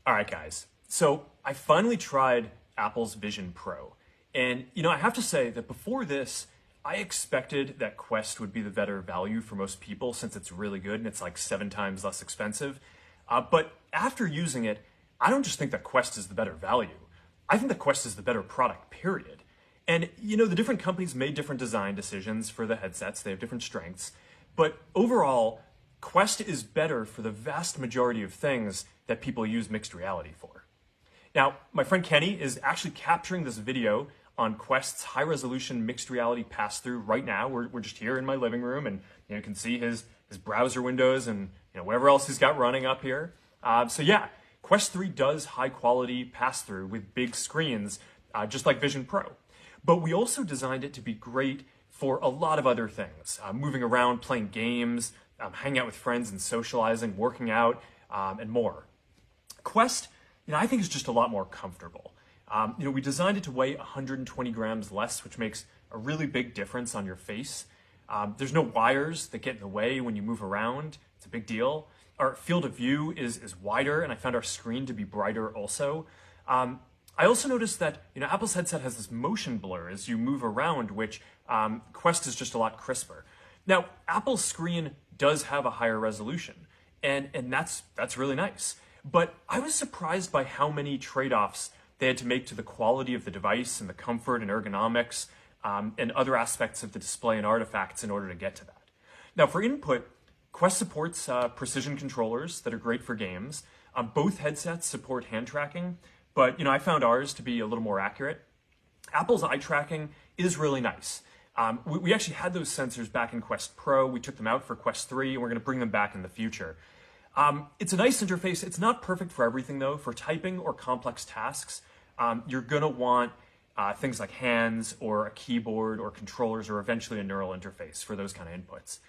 All right, guys. So I finally tried Apple's Vision Pro. And, I have to say that before this, I expected that Quest would be the better value for most people since it's really good and it's like 7 times less expensive. But after using it, I don't just think that Quest is the better value. I think that Quest is the better product, period. And, the different companies made different design decisions for the headsets. They have different strengths. But overall, Quest is better for the vast majority of things that people use mixed reality for. Now, my friend Kenny is actually capturing this video on Quest's high-resolution mixed reality pass-through right now. We're just here in my living room, and you can see his browser windows and whatever else he's got running up here. So yeah, Quest 3 does high-quality pass-through with big screens, just like Vision Pro. But we also designed it to be great for a lot of other things, moving around, playing games, hanging out with friends and socializing, working out, and more. Quest, I think is just a lot more comfortable. We designed it to weigh 120 grams less, which makes a really big difference on your face. There's no wires that get in the way when you move around. It's a big deal. Our field of view is wider, and I found our screen to be brighter also. I also noticed that Apple's headset has this motion blur as you move around, which Quest is just a lot crisper. Now, Apple's screen does have a higher resolution, and that's really nice. But I was surprised by how many trade-offs they had to make to the quality of the device and the comfort and ergonomics and other aspects of the display and artifacts in order to get to that. Now, for input, Quest supports precision controllers that are great for games. Both headsets support hand tracking, but I found ours to be a little more accurate. Apple's eye tracking is really nice. We actually had those sensors back in Quest Pro. We took them out for Quest 3, and we're going to bring them back in the future. It's a nice interface. It's not perfect for everything, though. For typing or complex tasks, you're going to want things like hands or a keyboard or controllers or eventually a neural interface for those kind of inputs.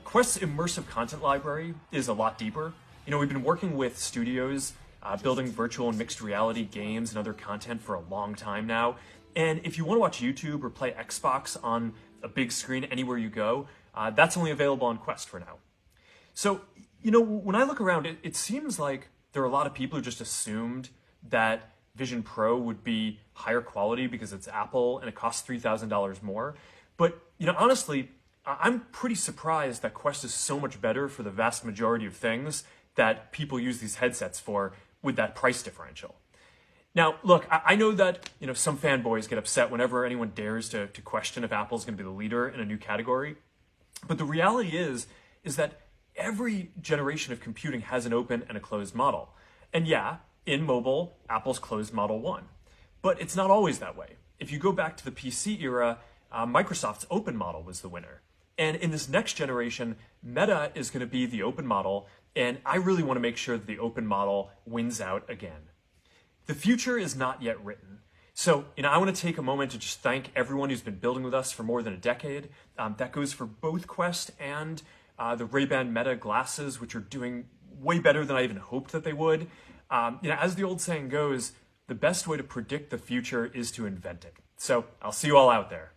Quest's immersive content library is a lot deeper. We've been working with studios building virtual and mixed reality games and other content for a long time now. And if you want to watch YouTube or play Xbox on a big screen anywhere you go, that's only available on Quest for now. So, when I look around, it seems like there are a lot of people who just assumed that Vision Pro would be higher quality because it's Apple and it costs $3,000 more. But, honestly, I'm pretty surprised that Quest is so much better for the vast majority of things that people use these headsets for with that price differential. Now, look, I know that, some fanboys get upset whenever anyone dares to question if Apple's going to be the leader in a new category. But the reality is that every generation of computing has an open and a closed model. And yeah, in mobile, Apple's closed model won. But it's not always that way. If you go back to the PC era, Microsoft's open model was the winner. And in this next generation, Meta is going to be the open model, and I really want to make sure that the open model wins out again. The future is not yet written. So, I want to take a moment to just thank everyone who's been building with us for more than a decade. That goes for both Quest and the Ray-Ban Meta glasses, which are doing way better than I even hoped that they would. As the old saying goes, the best way to predict the future is to invent it. So I'll see you all out there.